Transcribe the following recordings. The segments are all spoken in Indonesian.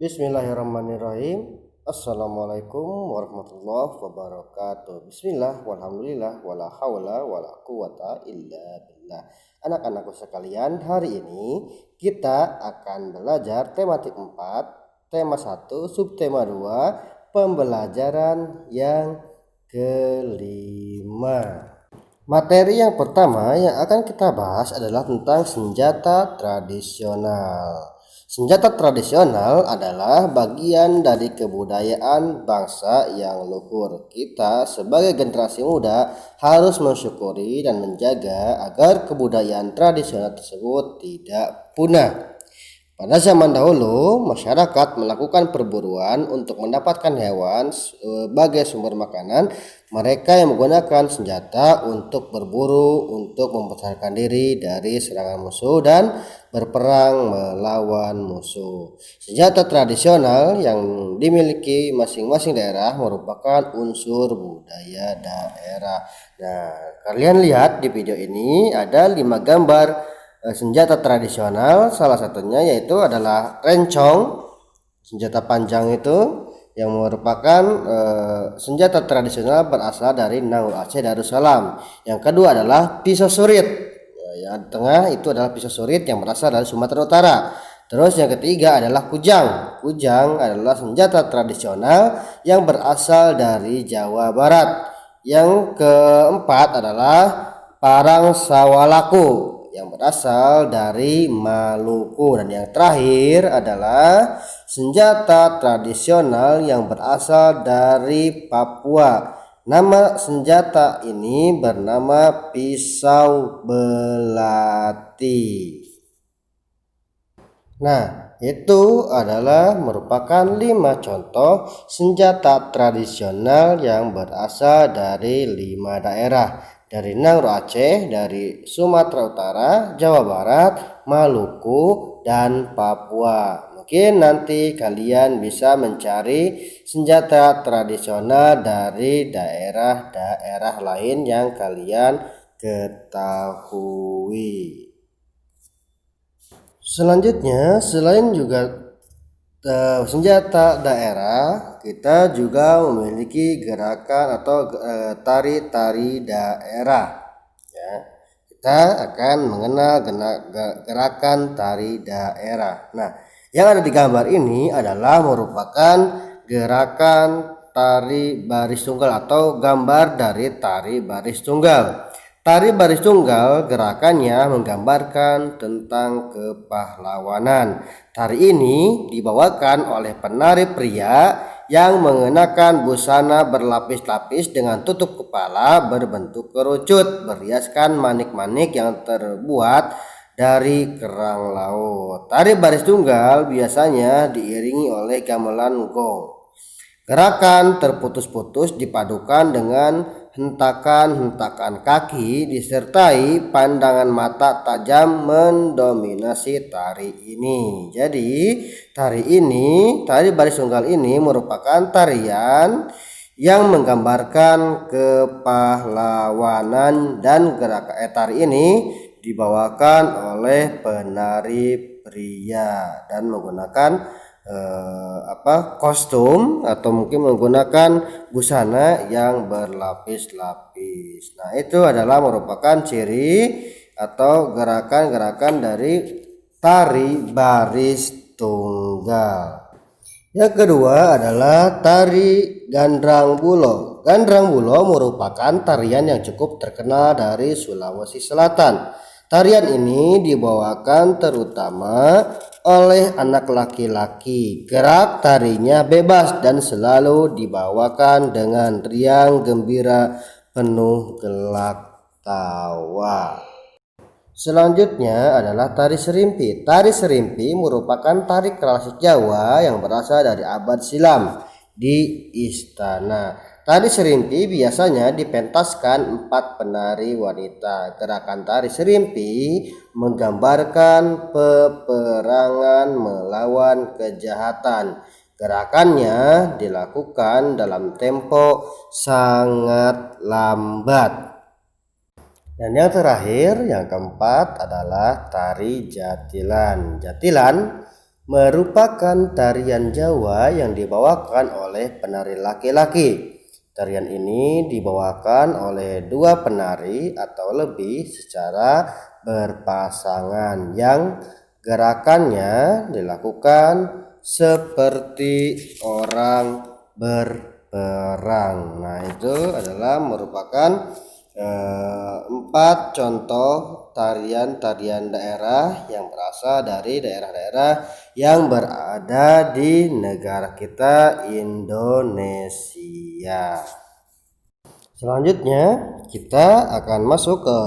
Bismillahirrahmanirrahim. Assalamualaikum warahmatullahi wabarakatuh. Bismillah, walhamdulillah, wala hawla wala quwata illa billah. Anak-anakku sekalian, hari ini kita akan belajar tematik 4, tema 1, subtema 2, pembelajaran yang kelima. Materi yang pertama yang akan kita bahas adalah tentang senjata tradisional. Senjata tradisional adalah bagian dari kebudayaan bangsa yang luhur. Kita sebagai generasi muda harus mensyukuri dan menjaga agar kebudayaan tradisional tersebut tidak punah. Pada zaman dahulu, masyarakat melakukan perburuan untuk mendapatkan hewan sebagai sumber makanan. Mereka yang menggunakan senjata untuk berburu, untuk membesarkan diri dari serangan musuh dan berperang melawan musuh. Senjata tradisional yang dimiliki masing-masing daerah merupakan unsur budaya daerah. Nah, kalian lihat di video ini ada 5 gambar senjata tradisional. Salah satunya yaitu adalah rencong, senjata panjang itu yang merupakan senjata tradisional berasal dari Nangro Aceh Darussalam. Yang kedua adalah pisau surit. Yang tengah itu adalah pisau surit yang berasal dari Sumatera Utara. Terus yang ketiga adalah kujang. Kujang adalah senjata tradisional yang berasal dari Jawa Barat. Yang keempat adalah parang sawalaku yang berasal dari Maluku, dan yang terakhir adalah senjata tradisional yang berasal dari Papua. Nama senjata ini bernama pisau belati. Nah, itu adalah merupakan 5 contoh senjata tradisional yang berasal dari 5 daerah. Dari Nangro Aceh, dari Sumatera Utara, Jawa Barat, Maluku, dan Papua. Mungkin nanti kalian bisa mencari senjata tradisional dari daerah-daerah lain yang kalian ketahui. Selanjutnya, selain juga senjata daerah, kita juga memiliki gerakan atau tari-tari daerah. Ya, kita akan mengenal gerakan tari daerah. Nah, yang ada di gambar ini adalah merupakan gerakan tari baris tunggal atau gambar dari tari baris tunggal. Tari baris tunggal gerakannya menggambarkan tentang kepahlawanan. Tari ini dibawakan oleh penari pria yang mengenakan busana berlapis-lapis dengan tutup kepala berbentuk kerucut, berhiaskan manik-manik yang terbuat dari kerang laut. Tari baris tunggal biasanya diiringi oleh gamelan gong. Gerakan terputus-putus dipadukan dengan hentakan-hentakan kaki disertai pandangan mata tajam mendominasi tari ini. Jadi tari baris tunggal ini merupakan tarian yang menggambarkan kepahlawanan, dan gerakan tari ini dibawakan oleh penari pria dan menggunakan kostum atau mungkin menggunakan busana yang berlapis-lapis. Nah, itu adalah merupakan ciri atau gerakan-gerakan dari tari baris tunggal. Yang kedua adalah tari gandrang bulo. Gandrang bulo merupakan tarian yang cukup terkenal dari Sulawesi Selatan. Tarian ini dibawakan terutama oleh anak laki-laki. Gerak tarinya bebas dan selalu dibawakan dengan riang gembira penuh gelak tawa. Selanjutnya adalah tari serimpi. Tari serimpi merupakan tari klasik Jawa yang berasal dari abad silam di istana. Tari serimpi biasanya dipentaskan 4 penari wanita. Gerakan tari serimpi menggambarkan peperangan melawan kejahatan. Gerakannya dilakukan dalam tempo sangat lambat. Dan yang terakhir, yang keempat adalah tari jatilan. Jatilan merupakan tarian Jawa yang dibawakan oleh penari laki-laki. Tarian ini dibawakan oleh dua penari atau lebih secara berpasangan yang gerakannya dilakukan seperti orang berperang. Nah, itu adalah merupakan 4 contoh tarian-tarian daerah yang berasal dari daerah-daerah yang berada di negara kita Indonesia. Selanjutnya kita akan masuk ke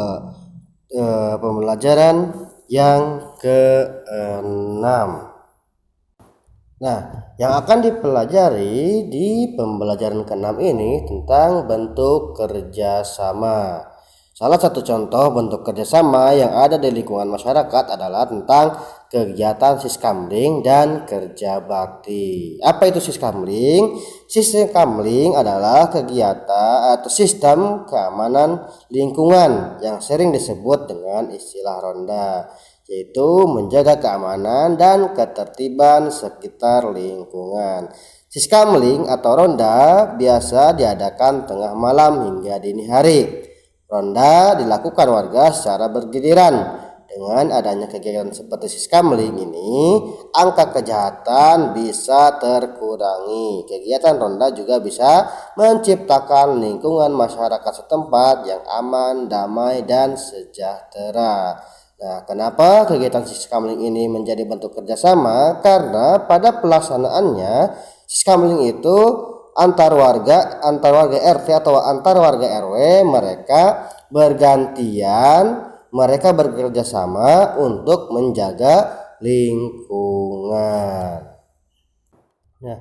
pembelajaran yang ke-6. Nah, yang akan dipelajari di pembelajaran ke-6 ini tentang bentuk kerjasama. Salah satu contoh bentuk kerjasama yang ada di lingkungan masyarakat adalah tentang kegiatan siskamling dan kerja bakti. Apa itu siskamling? Siskamling adalah kegiatan atau sistem keamanan lingkungan yang sering disebut dengan istilah ronda, yaitu menjaga keamanan dan ketertiban sekitar lingkungan. Siskamling atau ronda biasa diadakan tengah malam hingga dini hari. Ronda dilakukan warga secara bergiliran. Dengan adanya kegiatan seperti siskamling ini, angka kejahatan bisa terkurangi. Kegiatan ronda juga bisa menciptakan lingkungan masyarakat setempat yang aman, damai, dan sejahtera. Nah, kenapa kegiatan siskamling ini menjadi bentuk kerjasama? Karena pada pelaksanaannya siskamling itu antar warga RT atau antar warga RW mereka bergantian, mereka bekerja sama untuk menjaga lingkungan. Nah,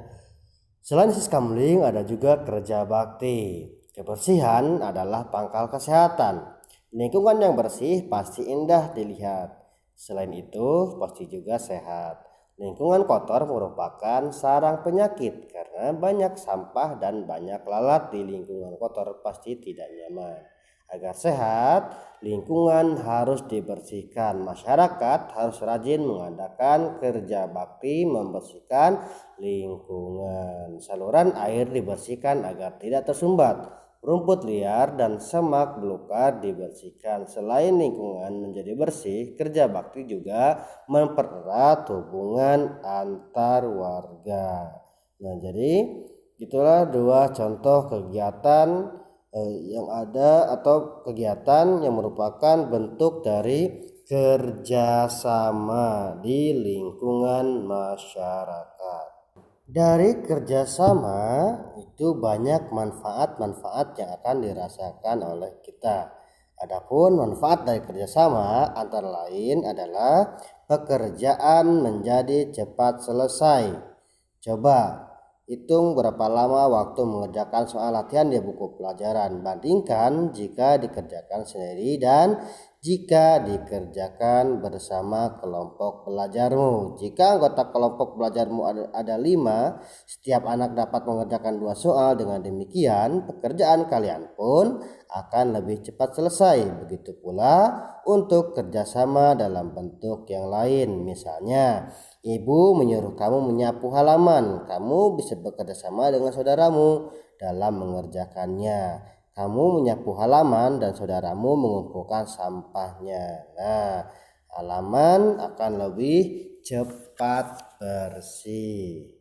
selain siskamling ada juga kerja bakti. Kebersihan adalah pangkal kesehatan. Lingkungan yang bersih pasti indah dilihat. Selain itu pasti juga sehat. Lingkungan kotor merupakan sarang penyakit karena banyak sampah dan banyak lalat di lingkungan kotor pasti tidak nyaman. Agar sehat, lingkungan harus dibersihkan. Masyarakat harus rajin mengadakan kerja bakti membersihkan lingkungan. Saluran air dibersihkan agar tidak tersumbat. Rumput liar dan semak belukar dibersihkan. Selain lingkungan menjadi bersih, kerja bakti juga mempererat hubungan antar warga. Nah, jadi itulah dua contoh kegiatan yang ada atau kegiatan yang merupakan bentuk dari kerjasama di lingkungan masyarakat. Dari kerjasama itu banyak manfaat-manfaat yang akan dirasakan oleh kita. Adapun manfaat dari kerjasama antara lain adalah pekerjaan menjadi cepat selesai. Coba hitung berapa lama waktu mengerjakan soal latihan di buku pelajaran. Bandingkan jika dikerjakan sendiri dan jika dikerjakan bersama kelompok belajarmu. Jika anggota kelompok belajarmu ada 5, setiap anak dapat mengerjakan 2 soal. Dengan demikian, pekerjaan kalian pun akan lebih cepat selesai. Begitu pula untuk kerjasama dalam bentuk yang lain. Misalnya, ibu menyuruh kamu menyapu halaman. Kamu bisa bekerja sama dengan saudaramu dalam mengerjakannya. Kamu menyapu halaman dan saudaramu mengumpulkan sampahnya. Nah, halaman akan lebih cepat bersih.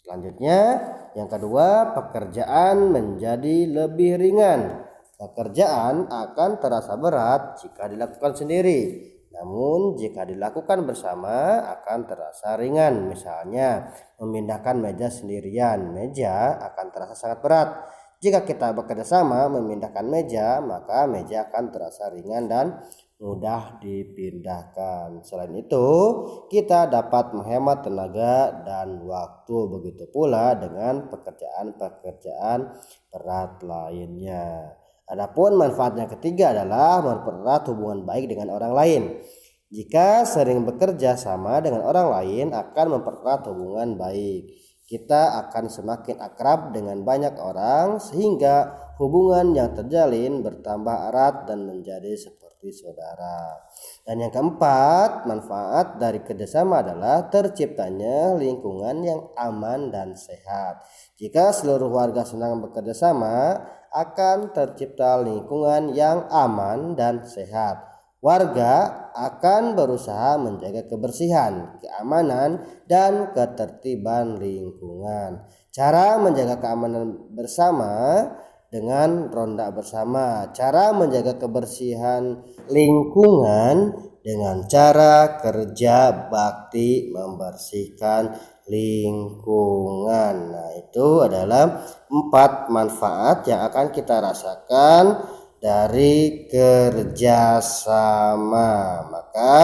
Selanjutnya, yang kedua, pekerjaan menjadi lebih ringan. Pekerjaan akan terasa berat jika dilakukan sendiri. Namun jika dilakukan bersama akan terasa ringan. Misalnya, memindahkan meja sendirian, meja akan terasa sangat berat. Jika kita bekerja sama memindahkan meja, maka meja akan terasa ringan dan mudah dipindahkan. Selain itu, kita dapat menghemat tenaga dan waktu. Begitu pula dengan pekerjaan-pekerjaan berat lainnya. Adapun manfaatnya ketiga adalah mempererat hubungan baik dengan orang lain. Jika sering bekerja sama dengan orang lain akan mempererat hubungan baik. Kita akan semakin akrab dengan banyak orang sehingga hubungan yang terjalin bertambah erat dan menjadi seperti seperti saudara. Dan yang keempat, manfaat dari kerjasama adalah terciptanya lingkungan yang aman dan sehat. Jika seluruh warga senang bekerja sama, akan tercipta lingkungan yang aman dan sehat. Warga akan berusaha menjaga kebersihan, keamanan, dan ketertiban lingkungan. Cara menjaga keamanan bersama dengan ronda bersama. Cara menjaga kebersihan lingkungan dengan cara kerja bakti membersihkan lingkungan. Nah, itu adalah 4 manfaat yang akan kita rasakan dari kerjasama. Maka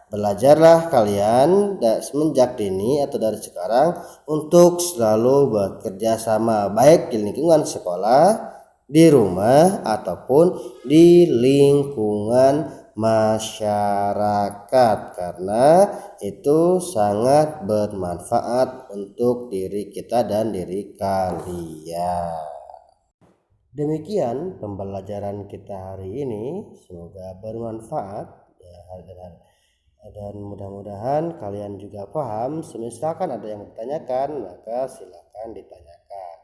belajarlah kalian semenjak dini atau dari sekarang untuk selalu bekerja sama, baik di lingkungan sekolah, di rumah, ataupun di lingkungan masyarakat, karena itu sangat bermanfaat untuk diri kita dan diri kalian. Demikian pembelajaran kita hari ini, semoga bermanfaat ya, dan mudah-mudahan kalian juga paham. Misalkan ada yang bertanyakan, maka silakan ditanyakan.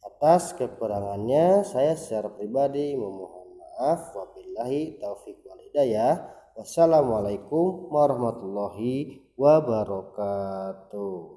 Atas kekurangannya saya secara pribadi memohon maaf. Wabillahi taufiq wal hidayah. Wassalamualaikum warahmatullahi wabarakatuh.